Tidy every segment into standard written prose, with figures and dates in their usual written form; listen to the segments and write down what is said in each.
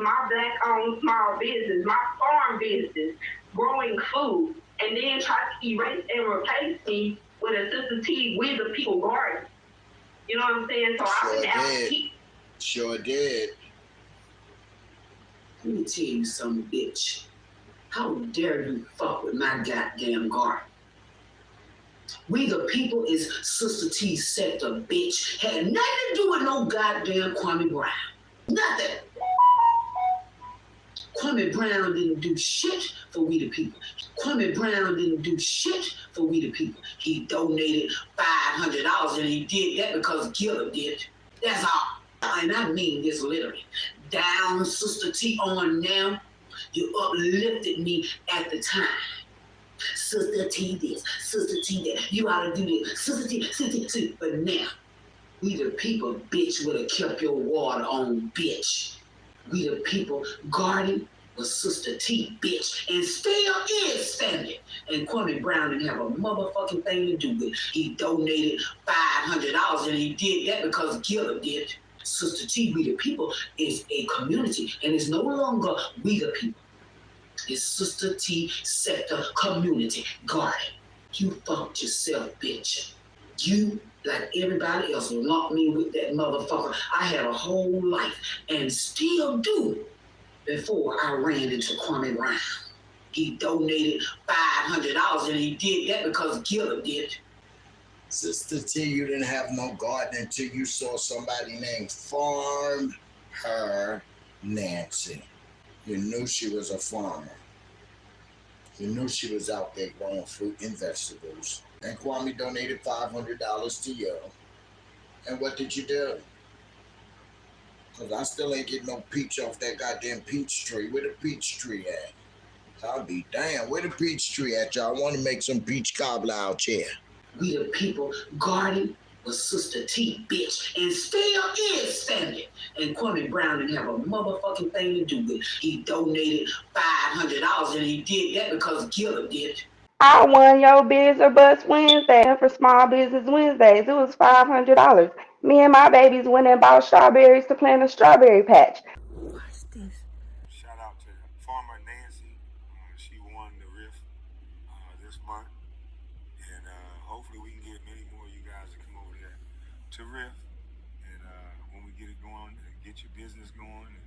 my black-owned small business, my farm business, growing food, and then try to erase and replace me with a Sister T with the people garden. You know what I'm saying? So Sure did. Let me tell you something, bitch. How dare you fuck with my goddamn garden? We the people is Sister T's sector, bitch. Had nothing to do with no goddamn KWAME Brown. Nothing. KWAME Brown didn't do shit for we the people. KWAME Brown didn't do shit for we the people. He donated $500 and he did that because Gilla did it. That's all. And I mean this literally. Down, Sister T, on now. You uplifted me at the time. Sister T this, Sister T that. You ought to do this. Sister T. But now, we the people, bitch, would have kept your water on, bitch. We the people guarding with Sister T, bitch, and still is standing. And KWAME Brown didn't have a motherfucking thing to do with it. He donated $500 and he did that because Gilla did it. Sister T, we the people, is a community, and it's no longer we the people. It's Sister T sector community garden. You fucked yourself, bitch. You, like everybody else, lumped me with that motherfucker. I had a whole life, and still do, before I ran into KWAME Brown. He donated $500 and he did that because Gilla did it. Sister T, you didn't have no garden until you saw somebody named Farm Her Nancy. You knew she was a farmer. You knew she was out there growing fruit and vegetables. And KWAME donated $500 to you. And what did you do? Because I still ain't getting no peach off that goddamn peach tree. Where the peach tree at? I'll be damn. Where the peach tree at, y'all? I want to make some peach cobbler out here. We the people guarding with Sister T, bitch, and still is standing. And KWAME Brown didn't have a motherfucking thing to do with it. He donated $500 and he did that because Gilla did it. I won your Biz or Bust Wednesday, and for Small Business Wednesdays, it was $500. Me and my babies went and bought strawberries to plant a strawberry patch. What's this? Shout out to Farmer Nancy. She won the RIF this month. And hopefully we can get many more of you guys to come over there to RIF. And when we get it going and get your business going, and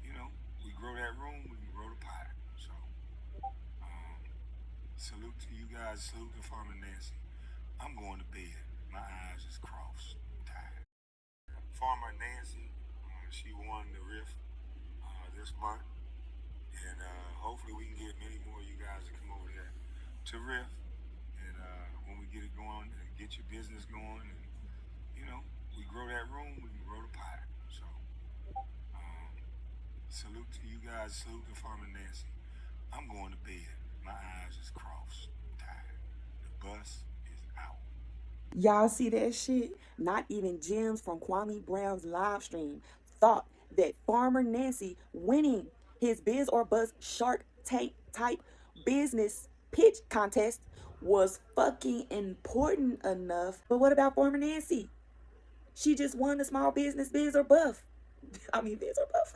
you know, we grow that room, we can grow the pie. So salute to you guys, salute to Farmer Nancy. I'm going to bed. My eyes is crossed, tired. Farmer Nancy, she won the RIF this month. And hopefully we can get many more of you guys to come over there to RIF. And when we get it going and get your business going, and you know, we grow that room, we can grow the pie. So salute to you guys, salute to Farmer Nancy. I'm going to bed. My eyes is crossed, tired. The bus is out. Y'all see that shit? Not even Gems from KWAME Brown's live stream thought that Farmer Nancy winning his Biz or Bust Shark Tank type business pitch contest was fucking important enough. But what about Farmer Nancy? She just won the small business Biz or Buff. Biz or Buff.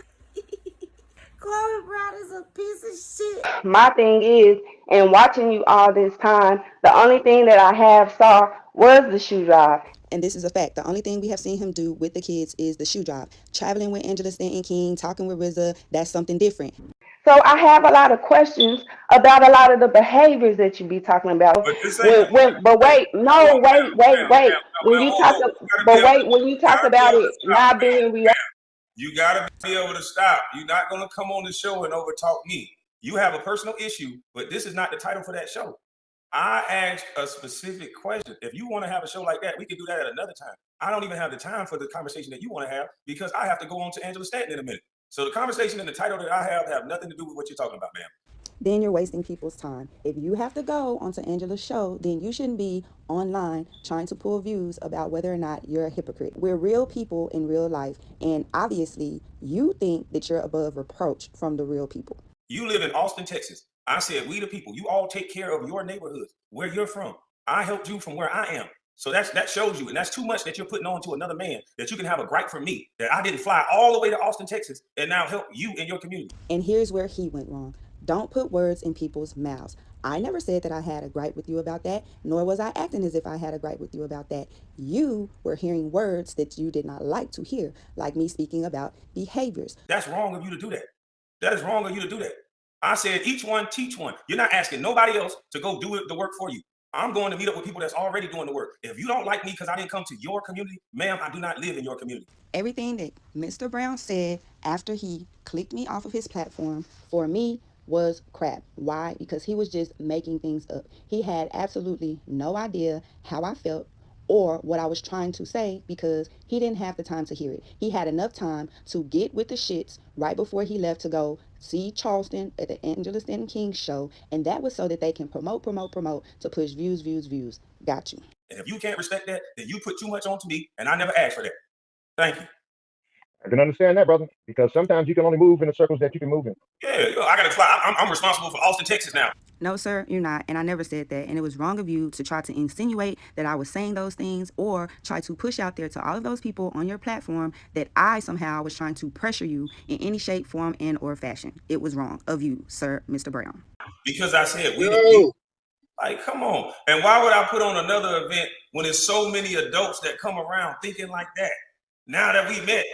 KWAME Brown is a piece of shit. My thing is, in watching you all this time, the only thing that I have saw was the shoe drive. And this is a fact. The only thing we have seen him do with the kids is the shoe drive. Traveling with Angela Stanton King, talking with RZA, that's something different. So I have a lot of questions about a lot of the behaviors that you be talking about. When you talk about it not being real. You gotta be able to stop. You're not gonna come on the show and overtalk me. You have a personal issue, but this is not the title for that show. I asked a specific question. If you want to have a show like that, we can do that at another time. I don't even have the time for the conversation that you want to have because I have to go on to Angela Stanton in a minute. So the conversation and the title that I have nothing to do with what you're talking about, ma'am. Then you're wasting people's time. If you have to go onto Angela's show, then you shouldn't be online trying to pull views about whether or not you're a hypocrite. We're real people in real life, and obviously you think that you're above reproach from the real people. You live in Austin, Texas. I said, we the people, you all take care of your neighborhoods, where you're from. I helped you from where I am. So that shows you, and that's too much that you're putting on to another man, that you can have a gripe from me, that I didn't fly all the way to Austin, Texas, and now help you in your community. And here's where he went wrong. Don't put words in people's mouths. I never said that I had a gripe with you about that, nor was I acting as if I had a gripe with you about that. You were hearing words that you did not like to hear, like me speaking about behaviors. That's wrong of you to do that. That is wrong of you to do that. I said each one teach one. You're not asking nobody else to go do the work for you. I'm going to meet up with people that's already doing the work. If you don't like me because I didn't come to your community, ma'am, I do not live in your community. Everything that Mr. Brown said after he clicked me off of his platform, for me, was crap. Why? Because he was just making things up. He had absolutely no idea how I felt or what I was trying to say, because he didn't have the time to hear it. He had enough time to get with the shits right before he left to go see Charleston at the Angela Stanton King show, and that was so that they can promote to push views. Got you. And if you can't respect that, then you put too much onto me, and I never asked for that. Thank you. I can understand that, brother, because sometimes you can only move in the circles that you can move in. Yeah, I got to fly. I'm responsible for Austin, Texas now. No, sir, you're not. And I never said that. And it was wrong of you to try to insinuate that I was saying those things, or try to push out there to all of those people on your platform that I somehow was trying to pressure you in any shape, form, and or fashion. It was wrong of you, sir, Mr. Brown. Because I said we the people. Like, come on. And why would I put on another event when there's so many adults that come around thinking like that? Now that we met,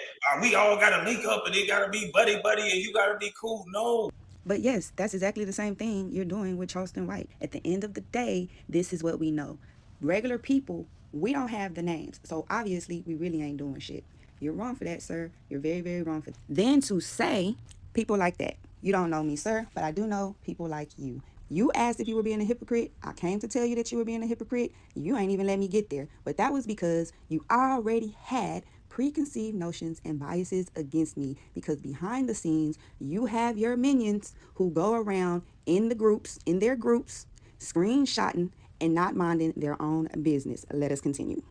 we all got to link up and it got to be buddy, and you got to be cool. No. But yes, that's exactly the same thing you're doing with Charleston White. At the end of the day, this is what we know. Regular people, we don't have the names. So obviously, we really ain't doing shit. You're wrong for that, sir. You're very, very wrong for that. Then to say people like that, you don't know me, sir, but I do know people like you. You asked if you were being a hypocrite. I came to tell you that you were being a hypocrite. You ain't even let me get there. But that was because you already had preconceived notions and biases against me, because behind the scenes you have your minions who go around in their groups screenshotting and not minding their own business. Let us continue.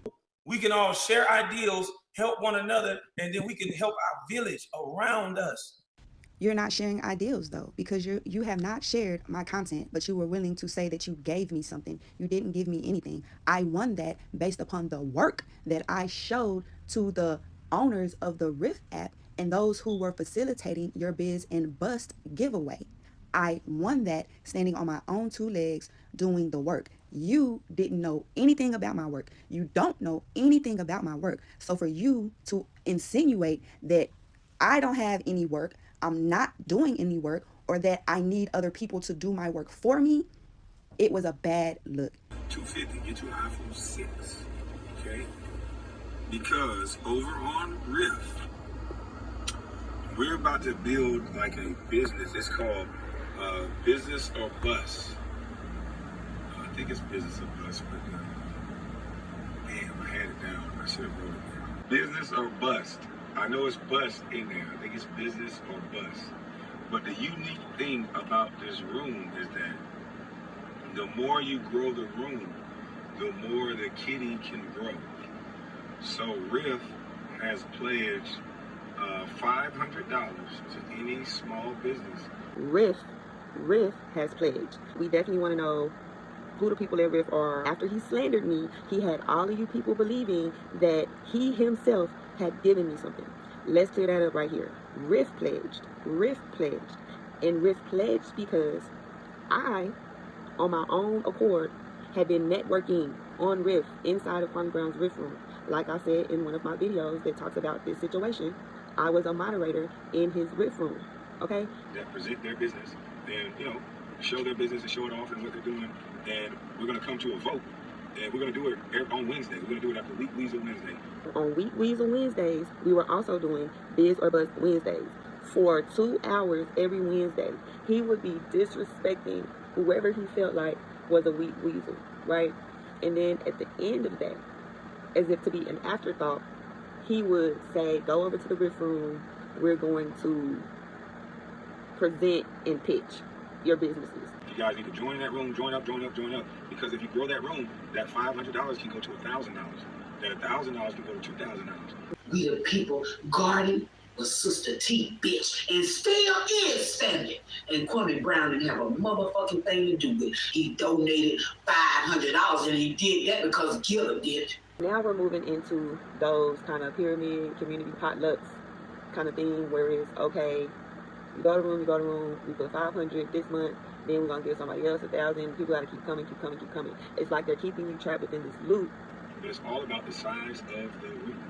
We can all share ideals, help one another, and then we can help our village around us. You're not sharing ideals though, because you have not shared my content, but you were willing to say that you gave me something. You didn't give me anything. I won that based upon the work that I showed to the owners of the Rift app and those who were facilitating your Biz and Bust giveaway. I won that standing on my own two legs doing the work. You didn't know anything about my work. You don't know anything about my work. So for you to insinuate that I don't have any work, I'm not doing any work, or that I need other people to do my work for me, it was a bad look. 250, get you an iPhone 6, okay? Because over on Rift, we're about to build like a business. It's called Bizness or Bust. I think it's Bizness or Bust, but damn, I had it down. I should have wrote it down. Bizness or Bust. I know it's bust in there. I think it's Bizness or Bust. But the unique thing about this room is that the more you grow the room, the more the kitty can grow. So Rift has pledged $500 to any small business. Rift has pledged. We definitely want to know who the people at Rift are. After he slandered me, he had all of you people believing that he himself had given me something. Let's clear that up right here. Rift pledged. And Rift pledged because I, on my own accord, had been networking on Rift inside of KWAME Brown's Rift room. Like I said in one of my videos that talks about this situation, I was a moderator in his Rift room, okay? That present their business and, show their business and show it off and what they're doing. And we're going to come to a vote. And we're going to do it on Wednesday. We're going to do it after Week Weasel Wednesday. On Week Weasel Wednesdays, we were also doing Biz or Bust Wednesdays. For 2 hours every Wednesday, he would be disrespecting whoever he felt like was a weak weasel, right? And then at the end of that, as if to be an afterthought, he would say, go over to the Rift room. We're going to present and pitch your businesses. You guys need to join that room, join up. Because if you grow that room, that $500 can go to $1,000. That $1,000 can go to $2,000. We the people guarding the Sister T, bitch, and still is standing. And KWAME Brown didn't have a motherfucking thing to do with it. He donated $500 and he did that because Gilla did it. Now we're moving into those kind of pyramid community potlucks kind of thing where it's okay, you go to room, we put 500 this month, then we're gonna give somebody else 1,000. People gotta keep coming. It's like they're keeping you trapped within this loop. It's all about the size of the room.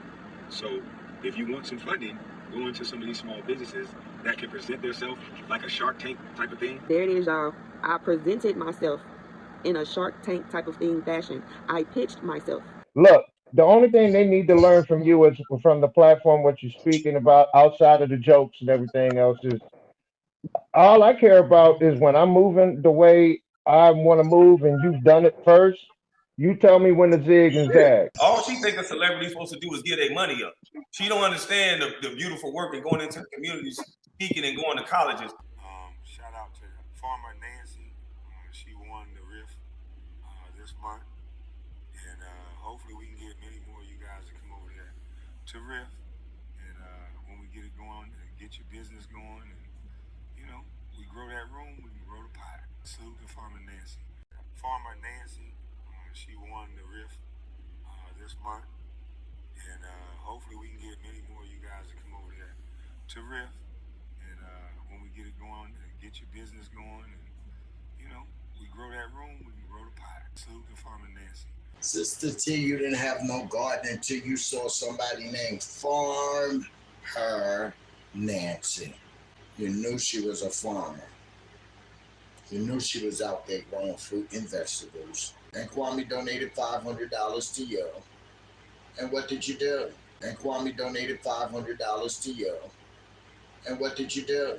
So if you want some funding, go into some of these small businesses that can present themselves like a Shark Tank type of thing. There it is, y'all. I presented myself in a Shark Tank type of thing fashion. I pitched myself. Look, the only thing they need to learn from you is from the platform, what you're speaking about outside of the jokes and everything else is all I care about is when I'm moving the way I want to move and you've done it first, you tell me when to zig and zag. All she think a celebrity supposed to do is give their money up. She don't understand the beautiful work and going into the communities, speaking and going to colleges. Shout out to Farmer Nancy. She won the RIF this month. And hopefully we can get many more of you guys to come over there to RIF. And when we get it going and get your business going, and you know, we grow that room, we can grow the pot. Salute to Farmer Nancy. Farmer Nancy, she won the RIF this month. And hopefully we can get many more of you guys to come over there to RIF. And when we get it going and get your business going, and you know, we grow that room, we can grow the pot. Salute to Farmer Nancy. Sister T, you didn't have no garden until you saw somebody named Farm Her Nancy. You knew she was a farmer. You knew she was out there growing fruit and vegetables. And Kwame donated $500 to you. And what did you do? And Kwame donated $500 to you. And what did you do?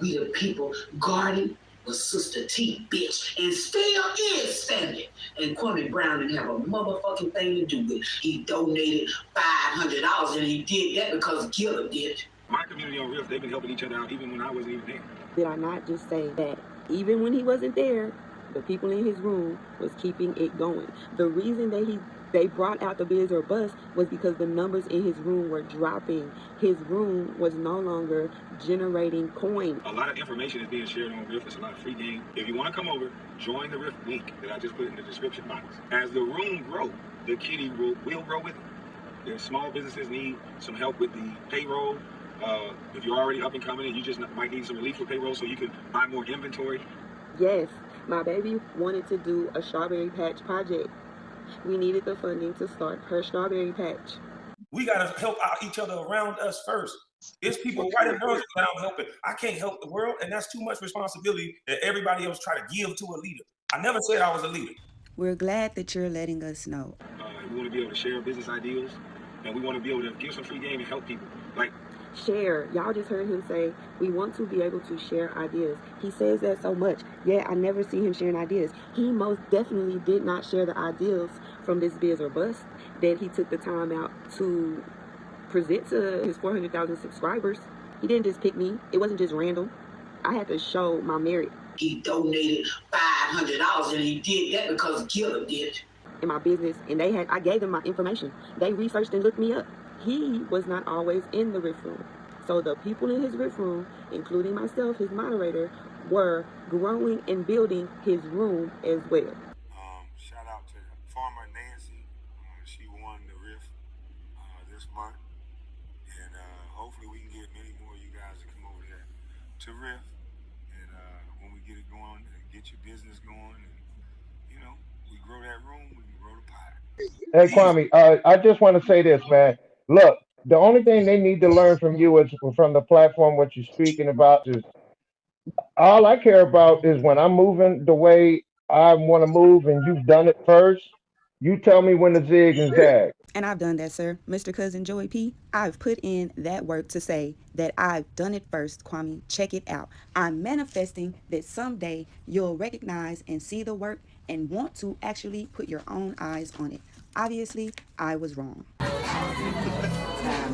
We the people guarding was Sister T, bitch, and still is standing. And Kwame Brown didn't have a motherfucking thing to do with it. He donated $500 and he did that because Gilla did it. My community on RIF, they've been helping each other out even when I wasn't even there. Did I not just say that even when he wasn't there, the people in his room was keeping it going? The reason that they brought out the Biz or Bust was because the numbers in his room were dropping. His room was no longer generating coin. A lot of information is being shared on RIF. It's a lot of free game. If you want to come over, join the RIF link that I just put in the description box. As the room grows, the kitty will grow with it. If small businesses need some help with the payroll, if you're already up and coming and you just might need some relief for payroll so you can buy more inventory. Yes, my baby wanted to do a strawberry patch project. We needed the funding to start her strawberry patch. We got to help out each other around us first. It's people right in Brunswick that I'm helping. I can't help the world, and that's too much responsibility that everybody else try to give to a leader. I never said I was a leader. We're glad that you're letting us know. We want to be able to share business ideas, and we want to be able to give some free game and help people. Like, share. Y'all just heard him say, we want to be able to share ideas. He says that so much. Yeah, I never see him sharing ideas. He most definitely did not share the ideas from this Biz or Bust that he took the time out to present to his 400,000 subscribers. He didn't just pick me. It wasn't just random. I had to show my merit. He donated $500 and he did that because Gilla did it. In my business, and I gave them my information. They researched and looked me up. He was not always in the RIF room. So the people in his RIF room, including myself, his moderator, were growing and building his room as well. Shout out to Farmer Nancy. She won the RIF this month. And hopefully we can get many more of you guys to come over there to RIF. And when we get it going and get your business going, and you know, we grow that room, we can grow the pot. Hey, Kwame, I just want to say this, man. Look, the only thing they need to learn from you is from the platform, what you're speaking about is all I care about is when I'm moving the way I want to move and you've done it first, you tell me when to zig and zag. And I've done that, sir. Mr. Cousin Joey P, I've put in that work to say that I've done it first, Kwame. Check it out. I'm manifesting that someday you'll recognize and see the work and want to actually put your own eyes on it. Obviously, I was wrong.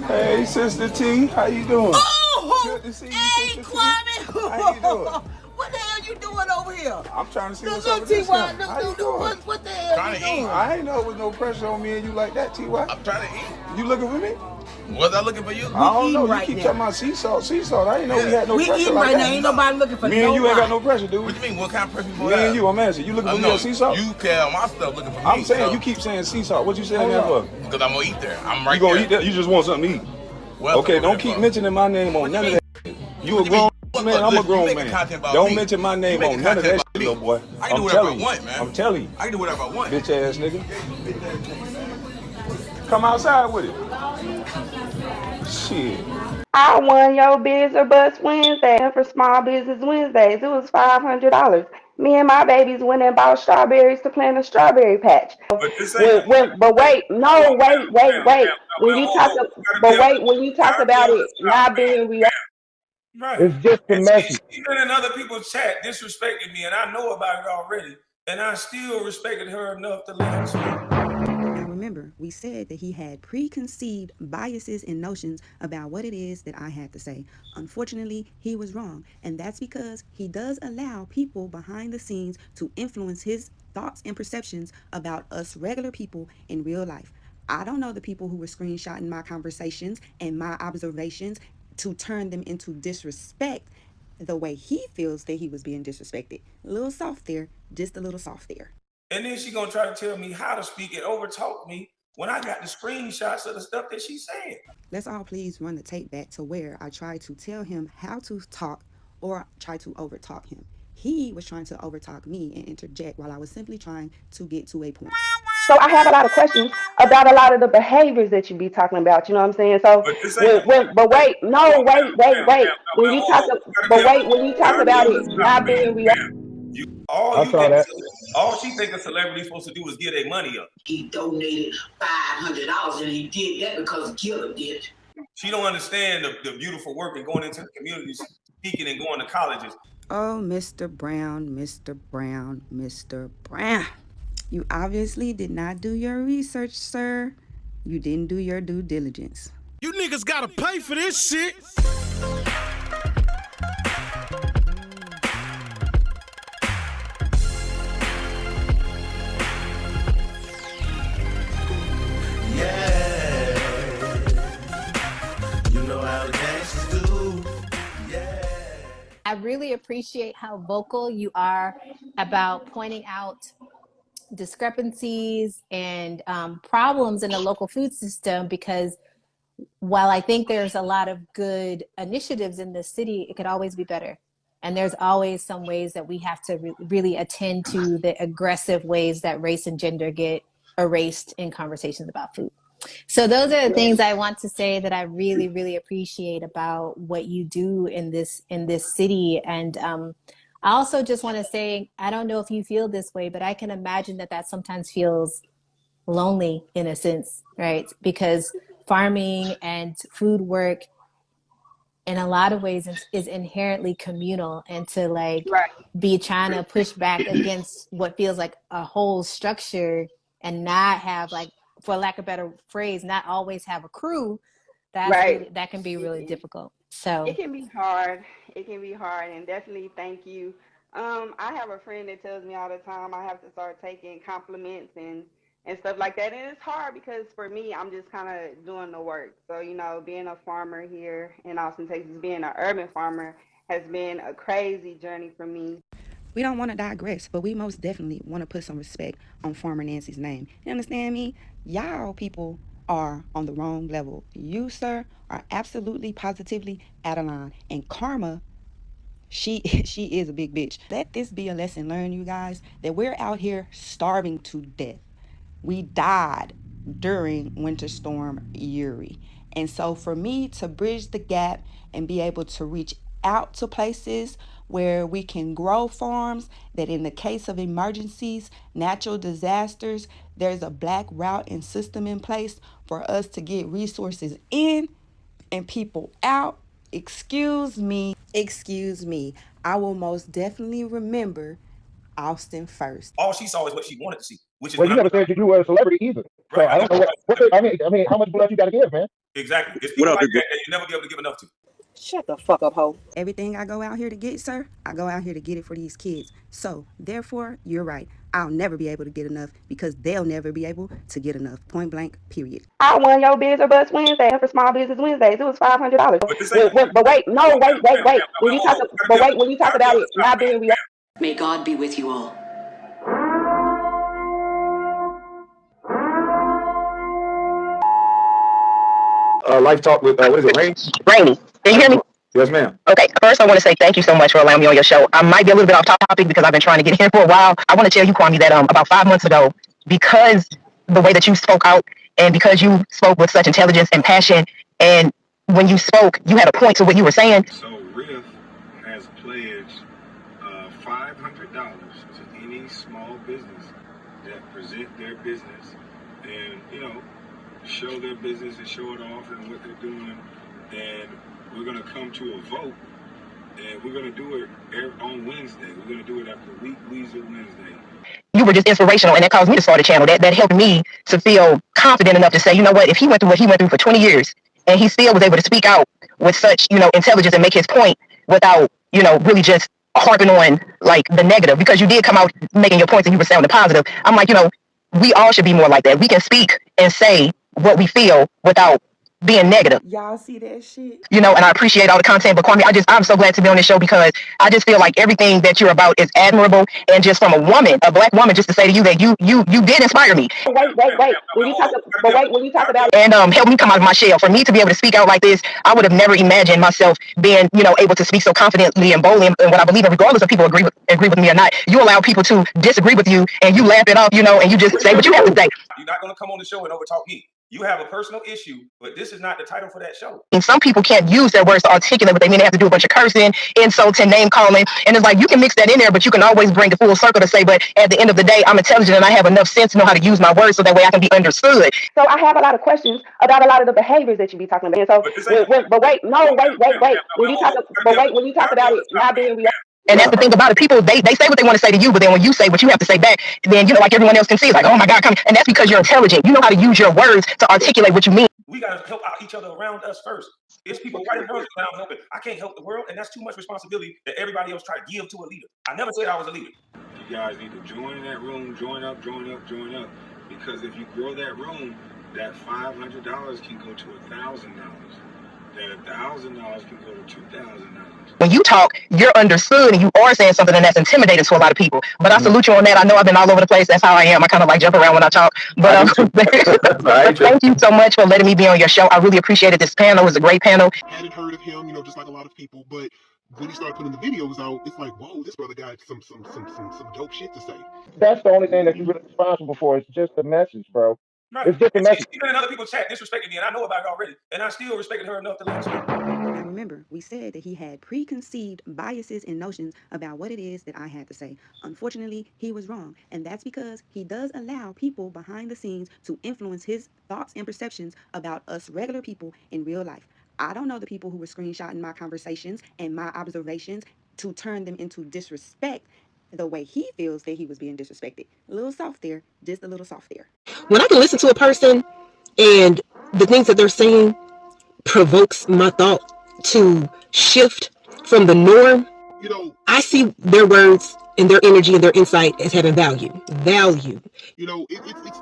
Hey, Sister T, how you doing? Oh, good to see you, hey, Sister Kwame. T. How you doing? What the hell you doing over here? I'm trying to see what's Look, up with this T.Y., now. How you doing? what the hell you doing? I ain't know there was no pressure on me and you like that, T.Y. I'm trying to eat. You looking for me? Was I looking for you? I don't know. right You keep now. talking about sea salt. I didn't know we had no We pressure eating like right that. now. Ain't nobody looking for Me and you ain't got no pressure, dude. What you mean? What kind of pressure you Me and you, I'm asking. You looking for me at sea salt? You care my stuff looking for me. I'm saying, you keep saying sea salt. What you saying that for? Because I'm gonna eat there. I'm right You gonna there. eat that? You just want something to eat. Well, okay, don't keep mentioning my name on none of that. You a grown man, I'm a grown man. Don't mention my name on none of that shit, little boy. I can do whatever I want, man. I'm telling you. I can do whatever I want. Bitch ass nigga. Come outside with it. Shit. I won your Biz or Bust Wednesday for Small Business Wednesdays. It was $500. Me and my babies went and bought strawberries to plant a strawberry patch. But wait. When you talk about it not being real, Right. It's just a message. She's been in other people's chat disrespecting me, and I know about it already, and I still respected her enough to let her speak. Now remember, we said that he had preconceived biases and notions about what it is that I had to say. Unfortunately, he was wrong, and that's because he does allow people behind the scenes to influence his thoughts and perceptions about us regular people in real life. I don't know the people who were screenshotting my conversations and my observations to turn them into disrespect the way he feels that he was being disrespected. A little soft there, just a little soft there. And then she gonna try to tell me how to speak and overtalk me when I got the screenshots of the stuff that she's saying. Let's all please run the tape back to where I tried to tell him how to talk or try to overtalk him. He was trying to overtalk me and interject while I was simply trying to get to a point. So I have a lot of questions about a lot of the behaviors that you be talking about. You know what I'm saying? So, wait. When you talk about it not being real. All she think a celebrity is supposed to do is get their money up. He donated $500 and he did that because Gilla did. She don't understand the beautiful work and going into the communities, speaking and going to colleges. Oh, Mr. Brown, Mr. Brown, Mr. Brown. You obviously did not do your research, sir. You didn't do your due diligence. You niggas gotta pay for this shit. I really appreciate how vocal you are about pointing out discrepancies and problems in the local food system, because while I think there's a lot of good initiatives in the city, it could always be better. And there's always some ways that we have to really attend to the aggressive ways that race and gender get erased in conversations about food. So those are the things I want to say that I really, really appreciate about what you do in this city. And I also just want to say, I don't know if you feel this way, but I can imagine that sometimes feels lonely in a sense, right? Because farming and food work in a lot of ways is inherently communal, and to be trying to push back against what feels like a whole structure and not have, for lack of a better phrase, not always have a crew, that can be really difficult. So it can be hard. And definitely thank you. I have a friend that tells me all the time I have to start taking compliments and stuff like that. And it's hard because for me, I'm just kind of doing the work. So, being a farmer here in Austin, Texas, being an urban farmer has been a crazy journey for me. We don't want to digress, but we most definitely want to put some respect on Farmer Nancy's name. You understand me? Y'all people are on the wrong level. You, sir, are absolutely, positively out of line. And Karma, she is a big bitch. Let this be a lesson learned, you guys, that we're out here starving to death. We died during Winter Storm Uri. And so for me to bridge the gap and be able to reach out to places where we can grow farms, that in the case of emergencies, natural disasters, there's a black route and system in place for us to get resources in and people out. Excuse me. I will most definitely remember Austin first. All she saw is what she wanted to see, which is. Well, you never said you were a celebrity either. So right. I don't know I mean, how much blood you got to give, man? Exactly. It's people like that you never be able to give enough to. Shut the fuck up, ho. Everything I go out here to get, sir, I go out here to get it for these kids. So, therefore, you're right. I'll never be able to get enough because they'll never be able to get enough. Point blank, period. I won your Biz or Bust Wednesday for Small Business Wednesdays. It was $500. But this ain't. But wait, no, wait. When you talk, but wait, when you talk about it not being real. May God be with you all. Life Talk with, what is it, Rain? Rainy, can you hear me? Yes, ma'am. Okay, first I want to say thank you so much for allowing me on your show. I might be a little bit off topic because I've been trying to get here for a while. I want to tell you, Kwame, that about 5 months ago, because the way that you spoke out and because you spoke with such intelligence and passion, and when you spoke, you had a point to what you were saying. So RIF has pledged $500 to any small business that present their business and, show their business and show it off and what they're doing. And we're going to come to a vote, and we're going to do it on Wednesday. We're going to do it after Weezer Wednesday. You were just inspirational, and that caused me to start a channel. That helped me to feel confident enough to say, you know what, if he went through what he went through for 20 years, and he still was able to speak out with such, intelligence and make his point without, really just harping on like the negative, because you did come out making your points and you were sounding positive. I'm like, we all should be more like that. We can speak and say what we feel without being negative. Y'all see that shit? And I appreciate all the content, but Kwame, I'm so glad to be on this show because I just feel like everything that you're about is admirable, and just from a Black woman, just to say to you that you did inspire me. Wait. When you talk about and help me come out of my shell. For me to be able to speak out like this, I would have never imagined myself being, able to speak so confidently and boldly in what I believe in, regardless of people agree with me or not. You allow people to disagree with you, and you laugh it off, and you just say what you have to say. You're not going to come on the show and overtalk me. You have a personal issue, but this is not the title for that show. And some people can't use their words to articulate what they mean. They have to do a bunch of cursing, insulting, name calling. And it's like, you can mix that in there, but you can always bring it full circle to say, but at the end of the day, I'm intelligent and I have enough sense to know how to use my words so that way I can be understood. So I have a lot of questions about a lot of the behaviors that you be talking about. And so, wait. When you talk about it not being real. And that's the thing about it. People, they say what they want to say to you, but then when you say what you have to say back, then, like everyone else can see, like, oh my God, come. And that's because you're intelligent. You know how to use your words to articulate what you mean. We got to help out each other around us first. It's people right in front that I'm helping. I can't help the world, and that's too much responsibility that everybody else try to give to a leader. I never said I was a leader. You guys need to join that room, join up. Because if you grow that room, that $500 can go to $1,000. That $1,000 can go to $2,000. When you talk, you're understood and you are saying something that's intimidating to a lot of people. But I salute you on that. I know I've been all over the place. That's how I am. I kind of like jump around when I talk. But thank you so much for letting me be on your show. I really appreciated this panel. It was a great panel. Hadn't heard of him, just like a lot of people. But when he started putting the videos out, it's like, whoa, this brother got some dope shit to say. That's the only thing that you're really responsible for. It's just the message, bro. Right. It's just a message. Even in other people's chat disrespecting me, and I know about it already, and I still respected her enough to let you. Now remember, we said that he had preconceived biases and notions about what it is that I had to say. Unfortunately, he was wrong, and that's because he does allow people behind the scenes to influence his thoughts and perceptions about us regular people in real life. I don't know the people who were screenshotting my conversations and my observations to turn them into disrespect the way he feels that he was being disrespected. A little soft there, just a little soft there. When I can listen to a person and the things that they're saying provokes my thought to shift from the norm, I see their words and their energy and their insight as having value. It's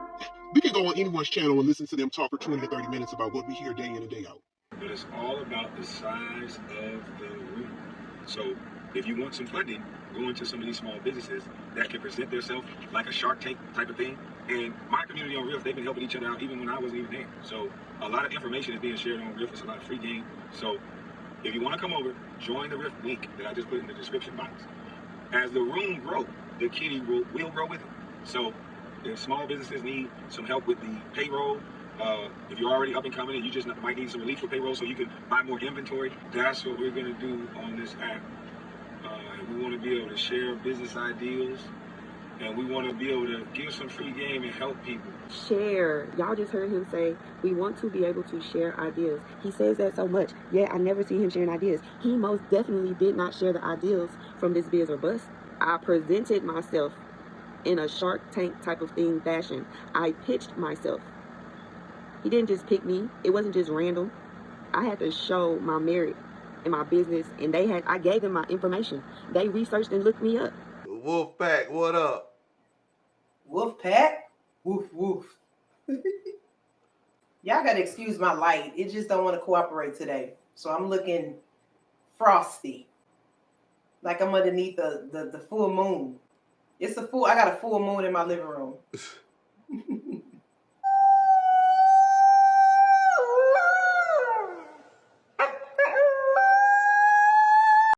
we can go on anyone's channel and listen to them talk for 20 to 30 minutes about what we hear day in and day out. But it's all about the size of the room. So if you want some funding, go into some of these small businesses that can present themselves like a Shark Tank type of thing. And my community on Riff, they've been helping each other out even when I wasn't even there. So a lot of information is being shared on Riff. It's a lot of free game. So if you want to come over, join the Riff link that I just put in the description box. As the room grows, the kitty will grow with it. So if small businesses need some help with the payroll, if you're already up and coming and you just might need some relief for payroll so you can buy more inventory, that's what we're going to do on this app. We want to be able to share business ideals, and we want to be able to give some free game and help people. Share. Y'all just heard him say, we want to be able to share ideas. He says that so much, yet I never see him sharing ideas. He most definitely did not share the ideals from this Biz or Bust. I presented myself in a Shark Tank type of thing fashion. I pitched myself. He didn't just pick me. It wasn't just random. I had to show my merit in my business, and I gave them my information. They researched and looked me up. Wolfpack, what up? Wolfpack? Woof woof. Y'all gotta excuse my light. It just don't want to cooperate today. So I'm looking frosty. Like I'm underneath the full moon. I got a full moon in my living room.